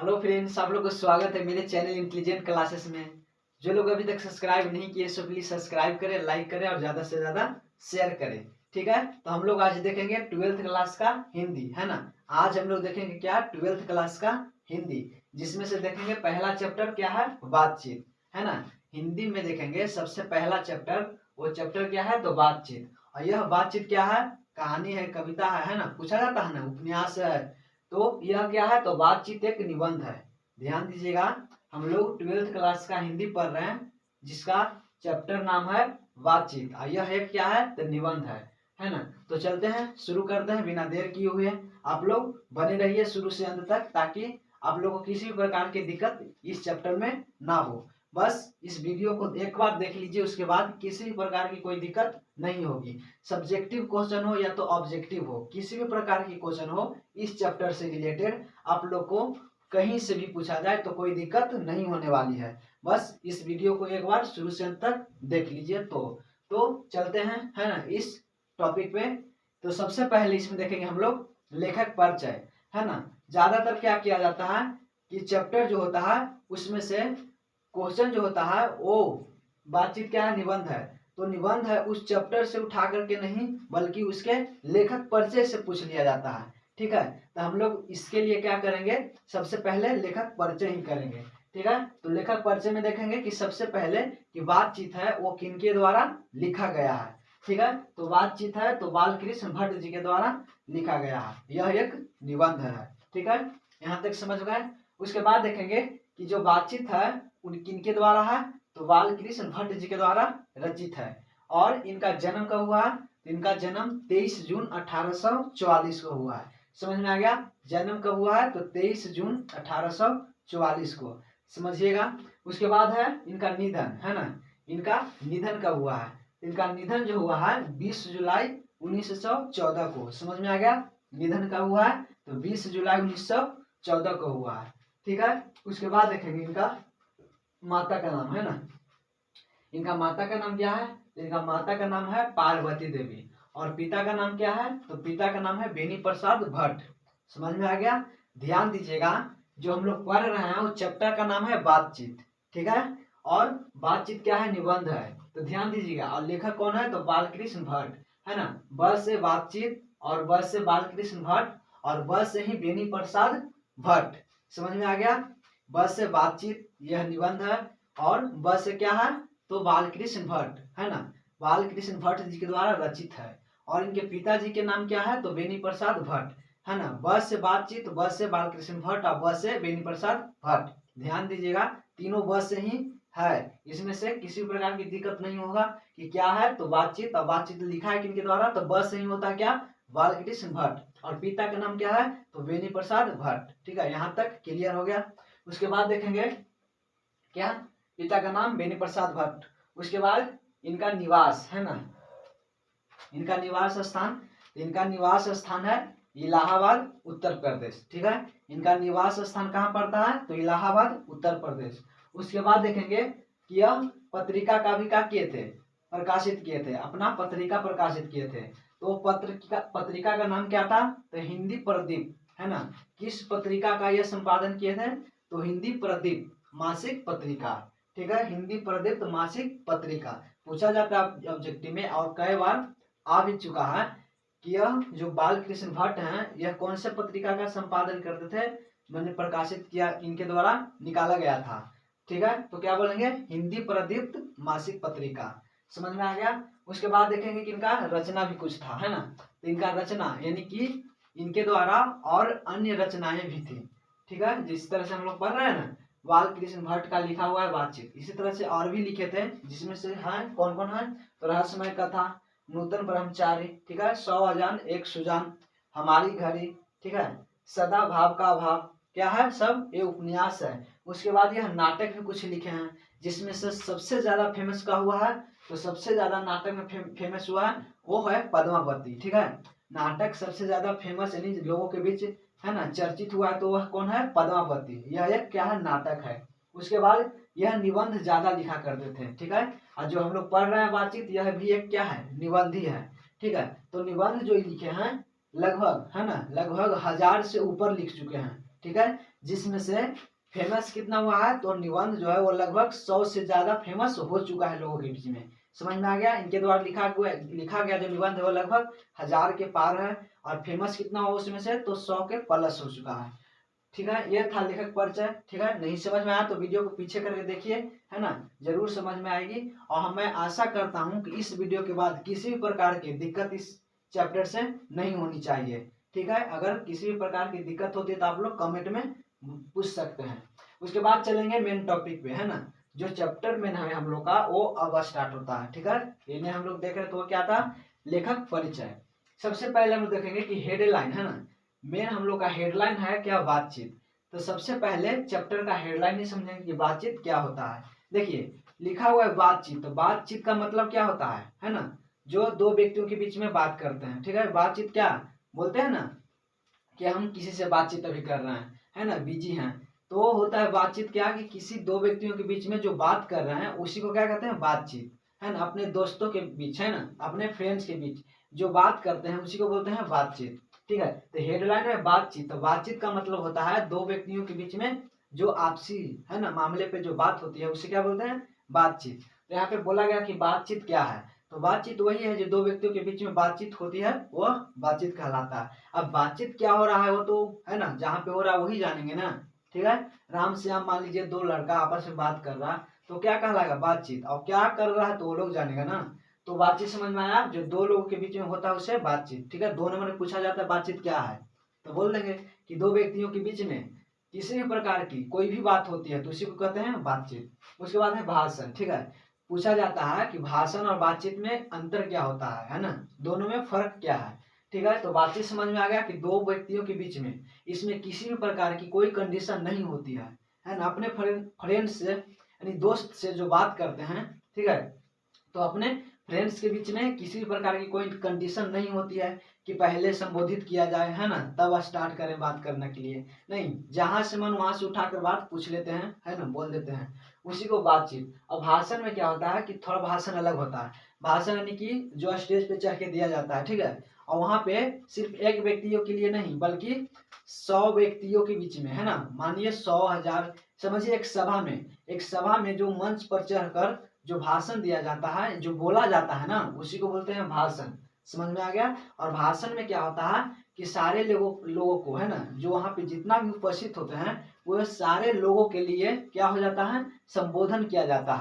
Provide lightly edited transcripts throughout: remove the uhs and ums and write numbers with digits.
Hello friends, आप लोग को स्वागत है मेरे चैनल इंटेलिजेंट क्लासेस में। जो लोग अभी तक सब्सक्राइब नहीं किए सो प्लीज सब्सक्राइब करें, लाइक करें और ज़्यादा से ज़्यादा शेयर करें। ठीक है, तो हम लोग आज देखेंगे 12th क्लास का हिंदी, है ना। आज हम लोग देखेंगे क्या, 12th क्लास का हिंदी, जिसमें से देखेंगे पहला चैप्टर क्या है, बातचीत, है ना। हिंदी में देखेंगे सबसे पहला चैप्टर, वो चैप्टर क्या है, तो बातचीत। और यह बातचीत क्या है, कहानी है, कविता है ना, पूछा जाता है ना, उपन्यास है। तो यह क्या है, तो बातचीत एक निबंध है। ध्यान दीजिएगा, हम लोग 12th क्लास का हिंदी पढ़ रहे हैं, जिसका चैप्टर नाम है बातचीत, और यह एक क्या है, तो निबंध है ना। तो चलते हैं, शुरू करते हैं बिना देर किए हुए। आप लोग बने रहिए शुरू से अंत तक, ताकि आप लोगों को किसी भी प्रकार की दिक्कत इस चैप्टर में ना हो। बस इस वीडियो को एक बार देख लीजिए, उसके बाद किसी भी प्रकार की कोई दिक्कत नहीं होगी। सब्जेक्टिव क्वेश्चन हो या तो ऑब्जेक्टिव हो, किसी भी प्रकार की क्वेश्चन हो इस चैप्टर से रिलेटेड, आप लोग को कहीं से भी पूछा जाए तो कोई दिक्कत नहीं होने वाली है। बस इस वीडियो को एक बार शुरू से अंत तक देख लीजिए। तो चलते हैं, है ना, इस टॉपिक पे। तो सबसे पहले इसमें देखेंगे हम लोग लेखक परिचय, है ना। ज्यादातर क्या किया जाता है कि चैप्टर जो होता है उसमें से क्वेश्चन जो होता है वो बातचीत क्या है, निबंध है। तो निबंध है उस चैप्टर से उठा करके नहीं, बल्कि उसके लेखक परिचय से पूछ लिया जाता है। ठीक है, तो हम लोग इसके लिए क्या करेंगे, सबसे पहले लेखक परिचय ही करेंगे। ठीक है, तो लेखक परिचय में देखेंगे कि सबसे पहले कि बातचीत है वो किनके द्वारा लिखा गया है। ठीक है, तो बातचीत है तो बालकृष्ण भट्ट जी के द्वारा लिखा गया है, यह एक निबंध है। ठीक है, यहाँ तक समझ गए। उसके बाद देखेंगे कि जो बातचीत है उन किनके द्वारा है, तो बालकृष्ण भट्ट जी के द्वारा रचित है। और इनका जन्म कब हुआ, तो इनका जन्म 23 जून 1844 को हुआ है। समझ में आ गया, जन्म कब हुआ है, तो 23 जून 1844 को, समझिएगा। उसके बाद है इनका निधन, है ना। इनका निधन कब हुआ है, इनका निधन जो हुआ है 20 जुलाई 1914 को। समझ में आ गया, निधन कब हुआ है, तो 20 जुलाई 1914 को हुआ है। ठीक है, उसके बाद देखेंगे इनका माता का नाम, है ना। इनका माता का नाम क्या है, तो इनका माता का नाम है पार्वती देवी। और पिता का नाम क्या है, तो पिता का नाम है बेनी प्रसाद भट्ट। समझ में आ गया। ध्यान दीजिएगा, जो हम लोग पढ़ रहे हैं वो चैप्टर का नाम है बातचीत। ठीक है, और बातचीत क्या है, निबंध है। तो ध्यान दीजिएगा, और लेखक कौन है, तो बालकृष्ण भट्ट, है ना। ब से बातचीत, और ब से बालकृष्ण भट्ट, और ब से ही बेनी प्रसाद भट्ट। समझ में आ गया, ब से बातचीत यह निबंध है, और ब से क्या है, तो बालकृष्ण भट्ट, है ना। बालकृष्ण भट्ट जी के द्वारा रचित है। और इनके पिताजी के नाम क्या है, तो बेनी प्रसाद भट्ट, है ना। ब से बातचीत, ब से बालकृष्ण भट्ट, और ब से बेनी प्रसाद भट्ट। ध्यान दीजिएगा, तीनों ब से ही है, इसमें से किसी प्रकार की दिक्कत नहीं होगा कि क्या है, तो बातचीत। और बातचीत लिखा है किनके द्वारा, तो ब से ही होता है क्या, बालकृष्ण भट्ट। और पिता का नाम क्या है, तो बेनी प्रसाद भट्ट। ठीक है, यहाँ तक क्लियर हो गया। उसके बाद देखेंगे क्या, पिता का नाम बेनी प्रसाद भट्ट। उसके बाद इनका निवास, है ना, इनका निवास स्थान, इनका निवास स्थान है इलाहाबाद उत्तर प्रदेश। ठीक है, इनका निवास स्थान कहाँ पड़ता है, तो इलाहाबाद उत्तर प्रदेश। उसके बाद देखेंगे कि यह पत्रिका का भी क्या किए थे, प्रकाशित किए थे, अपना पत्रिका प्रकाशित किए थे। तो पत्रिका का नाम क्या था, तो हिंदी प्रदीप, है ना। किस पत्रिका का यह संपादन किए थे, तो हिंदी प्रदीप मासिक पत्रिका। ठीक है, हिंदी प्रदीप मासिक पत्रिका पूछा जाता है ऑब्जेक्टिव में, और कई बार आ भी चुका है कि यह जो बालकृष्ण भट्ट हैं यह कौन से पत्रिका का संपादन करते थे, मैंने प्रकाशित किया, इनके द्वारा निकाला गया था। ठीक है, तो क्या बोलेंगे, हिंदी प्रदीप्त मासिक पत्रिका। समझ में आ गया। उसके बाद देखेंगे कि इनका रचना भी कुछ था, है ना। तो इनका रचना यानी कि इनके द्वारा और अन्य रचनाएं भी थी। ठीक है, जिस तरह से हम लोग पढ़ रहे हैं ना, बालकृष्ण भट्ट का लिखा हुआ है बातचीत, इसी तरह से और भी लिखे थे, जिसमें से है कौन कौन है, तो रहस्यमय कथा, नूतन ब्रह्मचारी, ठीक है, 100 अजान एक सुजान, हमारी घड़ी, ठीक है, सदा भाव का अभाव, क्या है, सब ये उपन्यास है। उसके बाद यह नाटक भी कुछ लिखे हैं, जिसमें से सबसे ज्यादा फेमस का हुआ है, तो सबसे ज्यादा नाटक में फेमस हुआ है वो है पद्मावती। ठीक है, नाटक सबसे ज्यादा फेमस यानी लोगों के बीच, है ना, चर्चित हुआ है, तो वह कौन है, पद्मावती। यह एक क्या है, नाटक है। उसके बाद यह निबंध ज्यादा लिखा करते थे। ठीक है, और जो हम लोग पढ़ रहे हैं बातचीत, यह भी एक क्या है, निबंध ही है। ठीक है, तो निबंध जो लिखे हैं लगभग, है ना, लगभग 1000 से ऊपर लिख चुके हैं। ठीक है, जिसमें से फेमस कितना हुआ है, तो निबंध जो है वो लगभग 100 से ज्यादा फेमस हो चुका है लोगों के बीच में। समझ में आ गया, इनके द्वारा लिखा गया जो निबंध है वो लगभग 1000 के पार है, और फेमस कितना हुआ उसमें से, तो 100 के प्लस हो चुका है। ठीक है, ये था लेखक परिचय। ठीक है, नहीं समझ में आया तो वीडियो को पीछे करके देखिए, है ना, जरूर समझ में आएगी। और मैं आशा करता हूँ कि इस वीडियो के बाद किसी भी प्रकार की दिक्कत इस चैप्टर से नहीं होनी चाहिए। ठीक है, अगर किसी भी प्रकार की दिक्कत होती है तो आप लोग कमेंट में पूछ सकते हैं। उसके बाद चलेंगे मेन टॉपिक पे, है ना, जो चैप्टर में है हम लोग का वो अब स्टार्ट होता है। ठीक है, इन्हें हम लोग देख रहे तो क्या था, लेखक परिचय। सबसे पहले हम देखेंगे कि हेडलाइन, है ना, मेन हम लोग का हेडलाइन है क्या, बातचीत। तो सबसे पहले चैप्टर का हेडलाइन ही समझेंगे कि बातचीत क्या होता है। देखिए लिखा हुआ है बातचीत, तो बातचीत का मतलब क्या होता है ना, जो दो व्यक्तियों के बीच में बात करते हैं। ठीक है, बातचीत क्या बोलते हैं ना, कि हम किसी से बातचीत अभी कर रहे हैं, है ना, बिजी हैं, तो होता है बातचीत क्या, कि किसी दो व्यक्तियों के बीच में जो बात कर रहे हैं उसी को क्या कहते हैं, बातचीत, है ना, अपने दोस्तों के बीच, है ना, अपने फ्रेंड्स के बीच जो बात करते हैं उसी को बोलते हैं बातचीत। ठीक है, तो हेडलाइन है बातचीत, तो बातचीत का मतलब होता है दो व्यक्तियों के बीच में जो आपसी, है ना, मामले पे जो बात होती है उसे क्या बोलते हैं, बातचीत। तो यहाँ पे बोला गया कि बातचीत क्या है, तो बातचीत वही है जो दो व्यक्तियों के बीच में बातचीत होती है, वह बातचीत कहलाता है। अब बातचीत क्या हो रहा है वो तो, है ना, जहाँ पे हो रहा है वही जानेंगे ना। ठीक है, राम श्याम मान लीजिए दो लड़का आपस में बात कर रहा, तो क्या कहलाएगा, बातचीत। और क्या कर रहा है तो वो लोग जानेगा ना। तो बातचीत समझ में आया, जो दो लोगों के बीच में होता है उसे बातचीत। ठीक है, 2 नंबर में पूछा जाता है बातचीत क्या है, तो बोल देंगे कि दो व्यक्तियों के बीच में किसी भी प्रकार की कोई भी बात होती है तो उसी को कहते हैं बातचीत। उसके बाद है भाषण। ठीक है, पूछा जाता है कि भाषण और बातचीत में अंतर क्या होता है ना, दोनों में फर्क क्या है। ठीक है, तो बातचीत समझ में आ गया कि दो व्यक्तियों के बीच में इसमें किसी भी प्रकार की कोई कंडीशन नहीं होती है ना, अपने फ्रेंड से यानी दोस्त से जो बात करते हैं, ठीक है, तो अपने फ्रेंड्स के बीच में किसी भी प्रकार की कोई कंडीशन नहीं होती है कि पहले संबोधित किया जाए, है ना, तब स्टार्ट करें बात करने के लिए। नहीं, जहां से मन वहां से उठाकर बात पूछ लेते हैं, है ना, बोल देते हैं, उसी को बातचीत। और भाषण में क्या होता है कि थोड़ा भाषण अलग होता है। भाषण यानी कि जो स्टेज पे चढ़ के दिया जाता है, ठीक है, और वहां पे सिर्फ एक व्यक्तियों के लिए नहीं बल्कि 100 व्यक्तियों के बीच में, है ना, मानिए 100 1000, समझिए एक सभा में जो मंच पर चढ़कर जो भाषण दिया जाता है, जो बोला जाता है ना, उसी को बोलते हैं भाषण। समझ में आ गया। और भाषण में क्या होता है कि सारे लोगों को, है ना, जो वहां पे जितना भी उपस्थित होते हैं वो सारे लोगों के लिए क्या हो जाता है, संबोधन किया जाता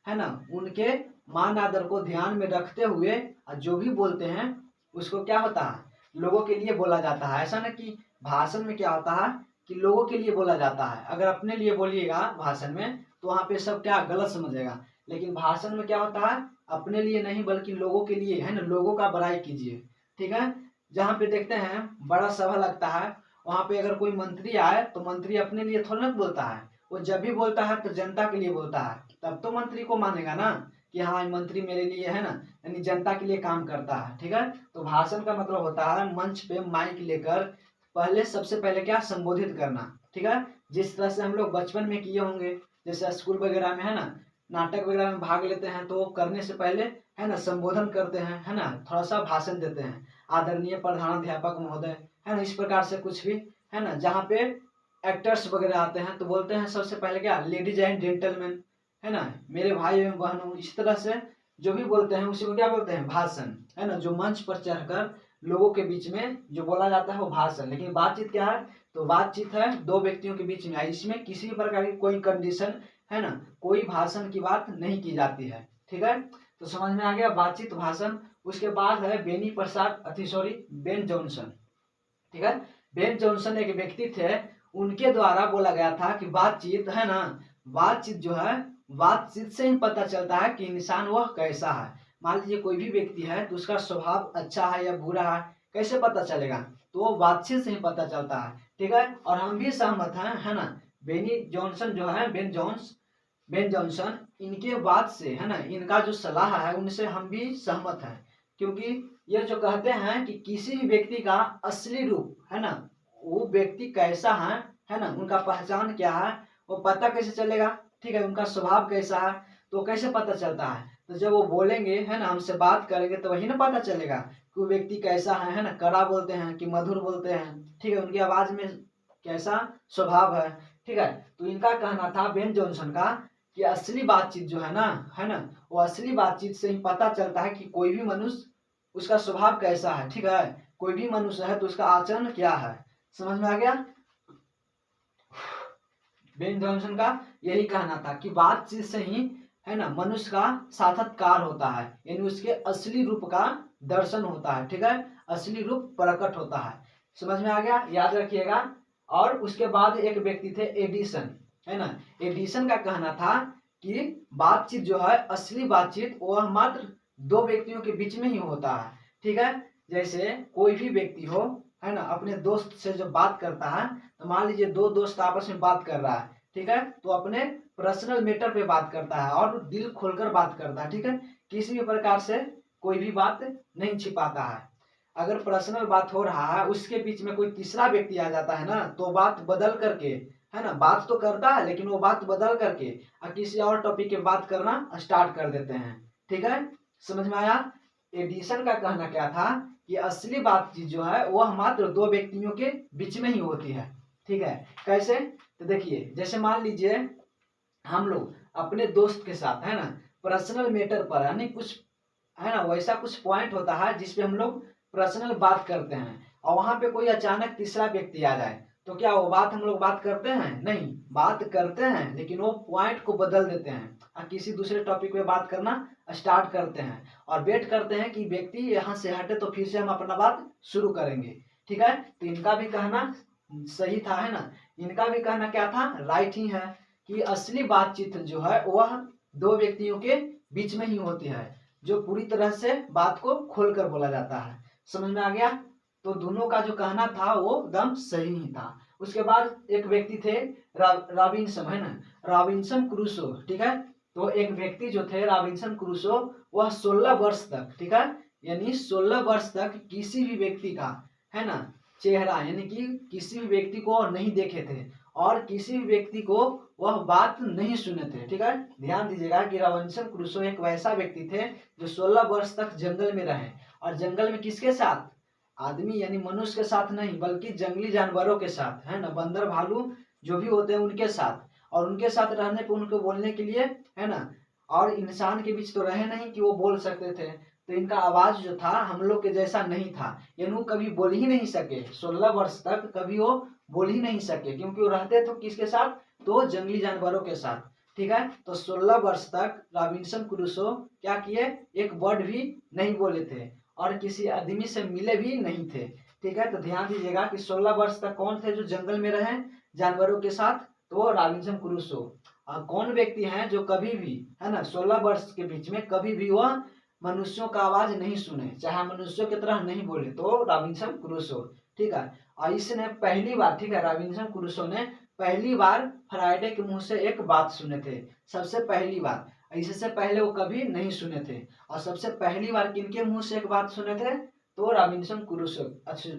है ना, उनके मान आदर को ध्यान में रखते हुए जो भी बोलते हैं उसको क्या होता है, लोगों के लिए बोला जाता है। ऐसा ना कि भाषण में क्या होता है कि लोगों के लिए बोला जाता है, अगर अपने लिए बोलिएगा भाषण में तो वहां पे सब क्या गलत समझेगा। लेकिन भाषण में क्या होता है, अपने लिए नहीं बल्कि लोगों के लिए, है ना, लोगों का बड़ाई कीजिए। ठीक है, जहाँ पे देखते हैं बड़ा सभा लगता है, वहां पे अगर कोई मंत्री आए तो मंत्री अपने लिए थोड़ा ना बोलता है, वो जब भी बोलता है तो जनता के लिए बोलता है, तब तो मंत्री को मानेगा ना कि हाँ मंत्री मेरे लिए, है ना, यानी जनता के लिए काम करता है। ठीक है, तो भाषण का मतलब होता है मंच पे माइक लेकर पहले सबसे पहले क्या संबोधित करना। ठीक है, जिस तरह से हम लोग बचपन में किए होंगे, जैसे स्कूल वगैरह में, है ना, नाटक वगैरह में भाग लेते हैं तो करने से पहले, है ना, संबोधन करते हैं, है ना, थोड़ा सा भाषण देते हैं, आदरणीय प्रधानाध्यापक महोदय, है ना, इस प्रकार से कुछ भी, है ना, जहाँ पे एक्टर्स वगैरह आते हैं तो बोलते हैं सबसे पहले क्या, लेडीज एंड जेंटलमैन, है ना, मेरे भाई एवं बहनों, इस तरह से जो भी बोलते हैं उसी को क्या बोलते हैं, भाषण, है ना, जो मंच पर चढ़कर लोगों के बीच में जो बोला जाता है वो भाषण। लेकिन बातचीत क्या है, तो बातचीत है दो व्यक्तियों के बीच में, इसमें किसी भी प्रकार की कोई कंडीशन, है ना, कोई भाषण की बात नहीं की जाती है। ठीक है, तो समझ में आ गया बातचीत भाषण। उसके बाद है बेन जॉनसन। ठीक है, बेन जॉनसन एक व्यक्ति थे, उनके द्वारा बोला गया था कि बातचीत, है ना, बातचीत जो है, बातचीत से ही पता चलता है कि इंसान वह कैसा है। मान लीजिए कोई भी व्यक्ति है तो उसका स्वभाव अच्छा है या बुरा है, कैसे पता चलेगा, तो वो बातचीत से ही पता चलता है। ठीक है, और हम भी सहमत हैं, है ना, बेन जॉनसन इनके बात से, है ना, इनका जो सलाह है उनसे हम भी सहमत हैं। क्योंकि ये जो कहते हैं कि किसी भी व्यक्ति का असली रूप, है ना, वो व्यक्ति कैसा है ना, उनका पहचान क्या है, वो पता कैसे चलेगा। ठीक है, उनका स्वभाव कैसा है तो कैसे पता चलता है, तो जब वो बोलेंगे, है ना, हमसे बात करेंगे तो वही ना पता चलेगा कि वो व्यक्ति कैसा है ना, कड़ा बोलते हैं कि मधुर बोलते हैं। ठीक है, उनकी आवाज में कैसा स्वभाव है। ठीक है, तो इनका कहना था बेन जॉनसन का कि असली बातचीत जो है ना, वो असली बातचीत से ही पता चलता है कि कोई भी मनुष्य उसका स्वभाव कैसा है। ठीक है, कोई भी मनुष्य है तो उसका आचरण क्या है। समझ में आ गया। बेन जॉनसन का यही कहना था कि बातचीत से ही है ना मनुष्य का साक्षात्कार होता है, यानी उसके असली रूप का दर्शन होता है। ठीक है, असली रूप प्रकट होता है। समझ में आ गया, याद रखिएगा। और उसके बाद एक व्यक्ति थे एडिसन, है ना। एडिसन का कहना था कि बातचीत जो है, असली बातचीत वह मात्र दो व्यक्तियों के बीच में ही होता है। ठीक है, जैसे कोई भी व्यक्ति हो, है ना, अपने दोस्त से जब बात करता है, तो मान लीजिए दो दोस्त आपस में बात कर रहा है। ठीक है, तो अपने पर्सनल मैटर पे बात करता है और दिल खोलकर बात करता है। ठीक है, किसी भी प्रकार से कोई भी बात नहीं छिपाता है। अगर पर्सनल बात हो रहा है, उसके बीच में कोई तीसरा व्यक्ति आ जाता है ना, तो बात बदल करके, है ना, बात तो करता है लेकिन वो बात बदल करके किसी और टॉपिक पे बात करना स्टार्ट कर देते हैं। ठीक है, समझ में आया। एडिसन का कहना क्या था कि असली बातचीत जो है वह मात्र दो व्यक्तियों के बीच में ही होती है। ठीक है, कैसे, तो देखिए, जैसे मान लीजिए हम लोग अपने दोस्त के साथ, है ना, पर्सनल मैटर पर, यानी कुछ, है ना, वैसा कुछ पॉइंट होता है जिसपे हम लोग पर्सनल बात करते हैं, और वहां पे कोई अचानक तीसरा व्यक्ति आ जाए, तो क्या वो बात हम लोग बात करते हैं? नहीं, बात करते हैं लेकिन वो पॉइंट को बदल देते हैं और किसी दूसरे टॉपिक पे बात करना स्टार्ट करते हैं, और वेट करते हैं कि व्यक्ति यहाँ से हटे तो फिर से हम अपना बात शुरू करेंगे। ठीक है, तो इनका भी कहना सही था, है ना। इनका भी कहना क्या था, राइट ही है, कि असली बातचीत जो है वह दो व्यक्तियों के बीच में ही होती है, जो पूरी तरह से बात को खोलकर बोला जाता है। समझ में आ गया। तो दोनों का जो कहना था वो एकदम सही ही था। उसके बाद एक व्यक्ति थे रॉबिन्सन, है ना, रॉबिन्सन क्रूसो। ठीक है, तो एक व्यक्ति जो थे रॉबिन्सन क्रूसो, वह 16 वर्ष तक, ठीक है, यानी 16 वर्ष तक किसी भी व्यक्ति का, है ना, चेहरा, यानी कि किसी भी व्यक्ति को नहीं देखे थे और किसी भी व्यक्ति को वह बात नहीं सुने थे। ठीक है, ध्यान दीजिएगा कि रॉबिन्सन क्रूसो एक वैसा व्यक्ति थे जो 16 वर्ष तक जंगल में रहे, और जंगल में किसके साथ? आदमी यानी मनुष्य के साथ नहीं, बल्कि जंगली जानवरों के साथ, है ना, बंदर भालू जो भी होते हैं उनके साथ, और उनके साथ रहने पे उनको बोलने के लिए, है ना, और इंसान के बीच तो रहे नहीं कि वो बोल सकते थे, तो इनका आवाज जो था हम लोग के जैसा नहीं था, यानी वो कभी बोल ही नहीं सके। 16 वर्ष तक कभी वो बोल ही नहीं सके, क्योंकि वो रहते तो किसके साथ? तो जंगली जानवरों के साथ। ठीक है, तो 16 वर्ष तक रॉबिन्सन क्रूसो क्या किए? एक वर्ड भी नहीं बोले थे और किसी आदमी से मिले भी नहीं थे। ठीक है, तो ध्यान दीजिएगा कि 16 वर्ष तक कौन थे जो जंगल में रहे जानवरों के साथ? तो रॉबिन्सन क्रूसो। और कौन व्यक्ति हैं जो कभी भी, है ना, 16 वर्ष के बीच में कभी भी वह मनुष्यों का आवाज नहीं सुने, चाहे मनुष्यों की तरह नहीं बोले? तो रॉबिन्सन क्रूसो। ठीक है, और इसने पहली बार, ठीक है, रॉबिन्सन क्रूसो ने पहली बार फ्राइडे के मुंह से एक बात सुने थे, सबसे पहली बार। इससे पहले वो कभी नहीं सुने थे। और सबसे पहली बार किनके मुंह से एक बात सुने थे? तो रॉबिन्सन क्रूसो, अच्छा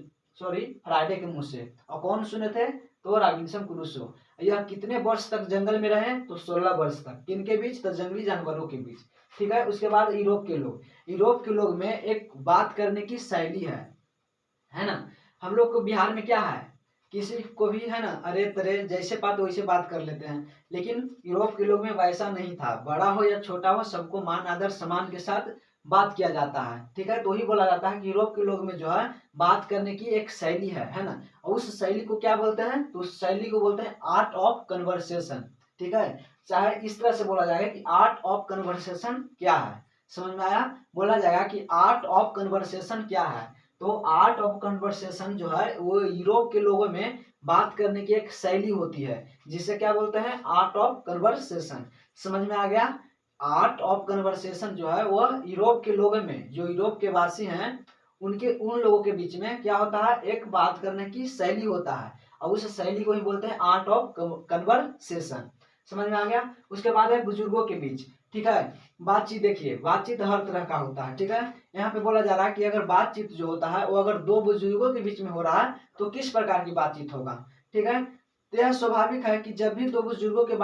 सॉरी, फ्राइडे के मुंह से। और कौन सुने थे? तो रॉबिन्सन क्रूसो। यह कितने वर्ष तक जंगल में रहे? तो 16 वर्ष तक। किनके बीच? तो जंगली जानवरों के बीच। ठीक है, उसके बाद यूरोप के लोग, यूरोप के लोग में एक बात करने की शैली है ना। हम लोग को बिहार में क्या है, किसी को भी, है ना, अरे तरे जैसे बात वैसे बात कर लेते हैं, लेकिन यूरोप के लोग में वैसा नहीं था। बड़ा हो या छोटा हो, सबको मान आदर सम्मान के साथ बात किया जाता है। ठीक है, तो ही बोला जाता है कि यूरोप के लोग में जो है बात करने की एक शैली है ना। और उस शैली को क्या बोलते हैं? तो उस शैली को बोलते हैं आर्ट ऑफ कन्वर्सेशन। ठीक है, चाहे इस तरह से बोला जाएगा कि आर्ट ऑफ कन्वर्सेशन क्या है। समझ में आया? बोला जाएगा कि आर्ट ऑफ कन्वर्सेशन क्या है। तो आर्ट ऑफ कन्वर्सेशन जो है वो यूरोप के लोगों में बात करने की एक शैली होती है, जिसे क्या बोलते हैं? Art of conversation. समझ में आ गया? आर्ट ऑफ कन्वर्सेशन जो है वह यूरोप के लोगों में, जो यूरोप के वासी हैं, उनके उन लोगों के बीच में क्या होता है? एक बात करने की शैली होता है, और उस शैली को ही बोलते हैं आर्ट ऑफ कन्वर्सेशन। समझ में आ गया? उसके बाद है बुजुर्गों के बीच। ठीक है, बातचीत, देखिए बातचीत हर तरह का होता है। ठीक है, यहाँ पे बोला जा रहा है कि अगर बातचीत जो होता है वो अगर दो बुजुर्गों के बीच में हो रहा है तो किस प्रकार की बातचीत होगा। ठीक है, तो यह स्वाभाविक है कि जब भी दो बुजुर्गों के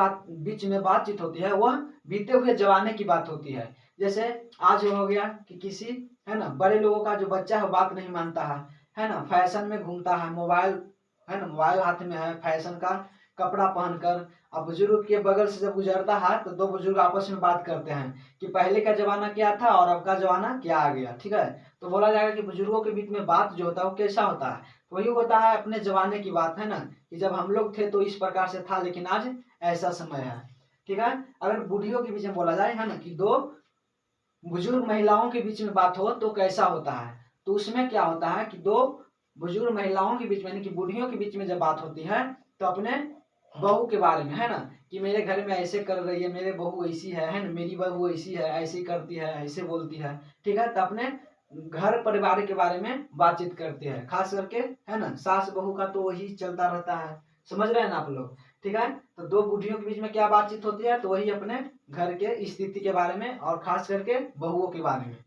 बीच में बातचीत होती है वह बीते हुए जमाने की बात होती है। जैसे आज हो गया कि किसी, है ना, बड़े लोगों का जो बच्चा है बात नहीं मानता है ना, फैशन में घूमता है, मोबाइल, है ना, मोबाइल हाथ में है, फैशन का कपड़ा पहनकर। अब बुजुर्ग के बगल से जब गुजरता है तो दो बुजुर्ग आपस में बात करते हैं कि पहले का जमाना क्या था और अब का जमाना क्या आ गया। ठीक है, तो बोला जाएगा कि बुजुर्गों के बीच में बात जो होता है वो कैसा होता है, तो वही होता है अपने जमाने की बात, है ना, कि जब हम लोग थे तो इस प्रकार से था, लेकिन आज ऐसा समय है। ठीक है, अगर बूढ़ियों के बीच में बोला जाए, है ना, कि दो बुजुर्ग महिलाओं के बीच में बात हो तो कैसा होता है, तो उसमें क्या होता है कि दो बुजुर्ग महिलाओं के बीच में यानी कि बूढ़ियों के बीच में जब बात होती है तो अपने बहू के बारे में, है ना, कि मेरे घर में ऐसे कर रही है, मेरे बहू ऐसी है ना, मेरी बहू ऐसी है, ऐसी करती है, ऐसे बोलती है। ठीक है, तो अपने घर परिवार के बारे में बातचीत करते हैं, खास करके, है ना, सास बहू का तो वही चलता रहता है, समझ रहे हैं ना आप लोग। ठीक है, तो दो बूढ़ियों के बीच में क्या बातचीत होती है, तो वही अपने घर के स्थिति के बारे में और खास करके बहुओं के बारे में।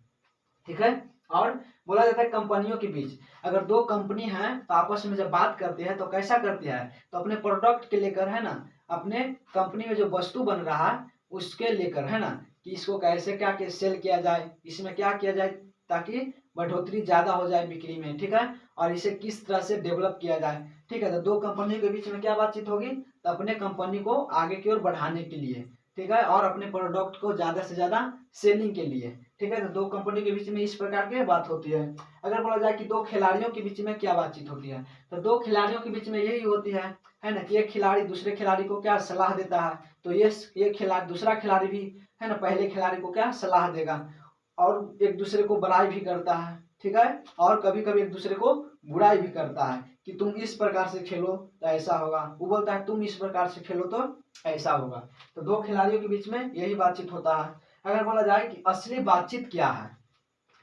ठीक है, और बोला जाता है कंपनियों के बीच, अगर दो कंपनी है तो आपस में जब बात करती है तो कैसा करती है, तो अपने प्रोडक्ट के लेकर, है ना, अपने कंपनी में जो वस्तु बन रहा है उसके लेकर, है ना, कि इसको कैसे क्या सेल किया जाए, इसमें क्या किया जाए ताकि बढ़ोतरी ज्यादा हो जाए बिक्री में। ठीक है, और इसे किस तरह से डेवलप किया जाए। ठीक है, तो दो कंपनी के बीच में क्या बातचीत होगी, तो अपने कंपनी को आगे की ओर बढ़ाने के लिए, ठीक है, और अपने प्रोडक्ट को ज्यादा से ज्यादा सेलिंग के लिए। ठीक है, तो दो कंपनी के बीच में इस प्रकार की बात होती है। अगर बोला जाए कि दो खिलाड़ियों के बीच में क्या बातचीत होती है, तो दो खिलाड़ियों के बीच में यही होती है ना, कि एक खिलाड़ी दूसरे खिलाड़ी को क्या सलाह देता है, तो ये खिलाड़ी दूसरा खिलाड़ी भी, है ना, पहले खिलाड़ी को क्या सलाह देगा और एक दूसरे को बड़ाई भी करता है। ठीक है, और कभी कभी एक दूसरे को बुराई भी करता है कि तुम इस प्रकार से खेलो तो ऐसा होगा, वो बोलता है तुम इस प्रकार से खेलो तो ऐसा होगा। तो दो खिलाड़ियों के बीच में यही बातचीत होता है। अगर बोला जाए कि असली बातचीत क्या है,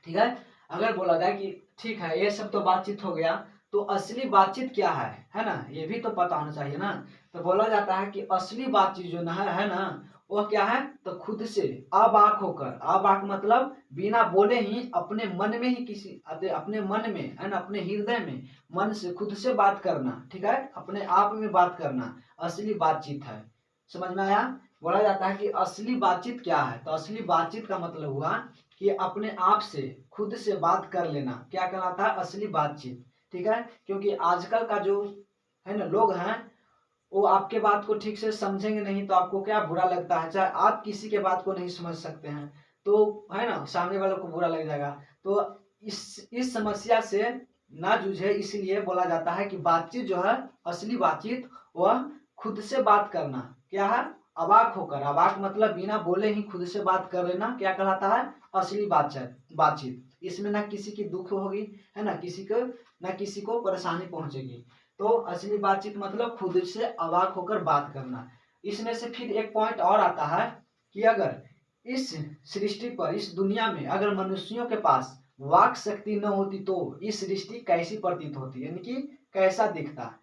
ठीक है, अगर बोला जाए कि ठीक है ये सब तो बातचीत हो गया, तो असली बातचीत क्या है ना, ये भी तो पता होना चाहिए ना। तो बोला जाता है कि असली बातचीत जो ना है ना, वो क्या है, तो खुद से अबाक होकर, अबाक मतलब बिना बोले ही अपने मन में ही किसी अपने मन में, है ना, अपने हृदय में मन से खुद से बात करना। ठीक है, अपने आप में बात करना असली बातचीत है। समझ में आया। बोला जाता है कि असली बातचीत क्या है, तो असली बातचीत का मतलब हुआ कि अपने आप से खुद से बात कर लेना, क्या कहलाता है, असली बातचीत। ठीक है, क्योंकि आजकल का जो, है ना, लोग हैं वो आपके बात को ठीक से समझेंगे नहीं तो आपको क्या बुरा लगता है, चाहे आप किसी के बात को नहीं समझ सकते हैं तो, है ना, सामने वालों को बुरा लग जाएगा। तो इस समस्या से ना जूझे, इसलिए बोला जाता है कि बातचीत जो है, असली बातचीत वह खुद से बात करना, क्या है, अवाक होकर, अवाक मतलब बिना बोले ही खुद से बात कर लेना, क्या कहलाता है, असली बातचीत। इसमें ना किसी की दुख होगी, है ना, किसी को परेशानी पहुंचेगी। तो असली बातचीत मतलब खुद से अवाक होकर बात करना। इसमें से फिर एक पॉइंट और आता है कि अगर इस सृष्टि पर, इस दुनिया में अगर मनुष्यों के पास वाक शक्ति न होती तो इस सृष्टि कैसी प्रतीत होती, यानी कि कैसा दिखता।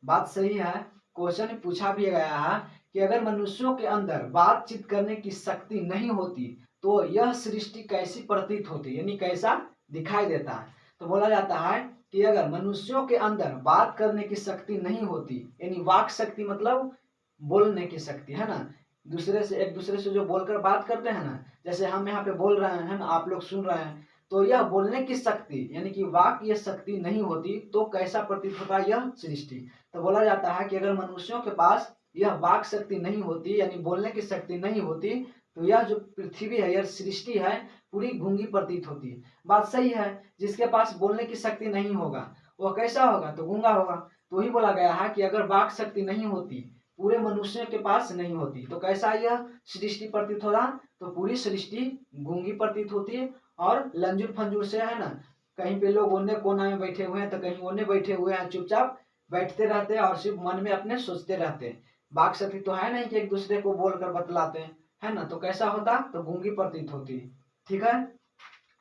बात सही है, क्वेश्चन पूछा भी गया है कि अगर मनुष्यों के अंदर बातचीत करने की शक्ति नहीं होती तो यह सृष्टि कैसी प्रतीत होती, यानी कैसा दिखाई देता है। तो बोला जाता है कि अगर मनुष्यों के अंदर बात करने की शक्ति नहीं होती, यानी वाक शक्ति मतलब बोलने की शक्ति, है ना, एक दूसरे से जो बोलकर बात करते हैं ना, जैसे हम यहाँ पे बोल रहे हैं ना, आप लोग सुन रहे हैं, तो यह बोलने की शक्ति यानी कि वाक ये शक्ति नहीं होती तो कैसा प्रतीत होता है यह सृष्टि। तो बोला जाता है कि अगर मनुष्यों के पास यह वाक शक्ति नहीं होती यानी बोलने की शक्ति नहीं होती तो यह जो पृथ्वी है, यह सृष्टि है, पूरी गूंगी प्रतीत होती है। बात सही है, जिसके पास बोलने की शक्ति नहीं होगा वह कैसा होगा, तो गूंगा होगा। तो ही बोला गया है कि अगर वाक शक्ति नहीं होती, पूरे मनुष्य के पास नहीं होती, तो कैसा यह सृष्टि प्रतीत हो रहा, तो पूरी सृष्टि गूंगी प्रतीत होती है और लंजुर फंजुर से, है ना, कहीं पे लोग ओने कोना में बैठे हुए हैं तो कहीं ओने बैठे हुए हैं, चुपचाप बैठते रहते हैं और सिर्फ मन में अपने सोचते रहते हैं। वाक शक्ति तो है नहीं कि एक दूसरे को बोलकर बतलाते हैं, है ना, तो कैसा होता, तो गूंगी प्रतीत होती। ठीक है,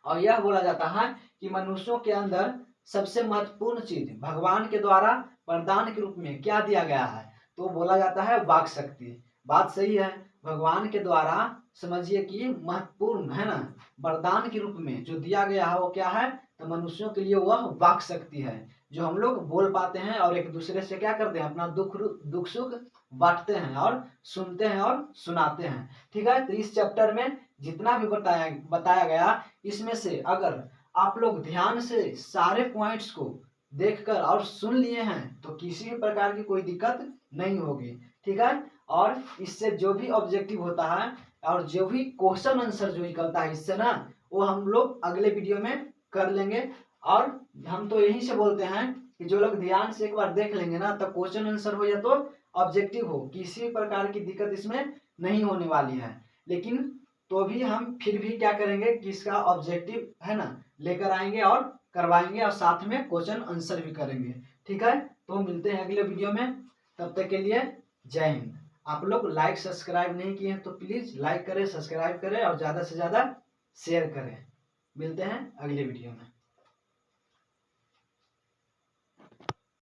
और यह बोला जाता है कि मनुष्यों के अंदर सबसे महत्वपूर्ण चीज भगवान के द्वारा वरदान के रूप में क्या दिया गया है, तो बोला जाता है वाक शक्ति। बात सही है, भगवान के द्वारा समझिए कि महत्वपूर्ण, है ना, वरदान के रूप में जो दिया गया है वो क्या है, तो मनुष्यों के लिए वह वाक शक्ति है, जो हम लोग बोल पाते हैं और एक दूसरे से क्या करते हैं, अपना दुख सुख बांटते हैं और सुनते हैं और सुनाते हैं। ठीक है, तो इस चैप्टर में जितना भी बताया गया, इसमें से अगर आप लोग ध्यान से सारे पॉइंट्स को देखकर और सुन लिए हैं तो किसी भी प्रकार की कोई दिक्कत नहीं होगी। ठीक है, और इससे जो भी ऑब्जेक्टिव होता है और जो भी क्वेश्चन आंसर जो निकलता है इससे ना, वो हम लोग अगले वीडियो में कर लेंगे। और हम तो यही से बोलते हैं कि जो लोग ध्यान से एक बार देख लेंगे ना, तब क्वेश्चन आंसर हो या तो ऑब्जेक्टिव हो, किसी प्रकार की दिक्कत इसमें नहीं होने वाली है। लेकिन तो भी हम फिर भी क्या करेंगे कि इसका ऑब्जेक्टिव है ना लेकर आएंगे और करवाएंगे, और साथ में क्वेश्चन आंसर भी करेंगे। ठीक है, तो मिलते हैं अगले वीडियो में, तब तक के लिए जय हिंद। आप लोग लाइक सब्सक्राइब नहीं किए हैं तो प्लीज लाइक करें, सब्सक्राइब करें और ज्यादा से ज्यादा शेयर करें। मिलते हैं अगले वीडियो में।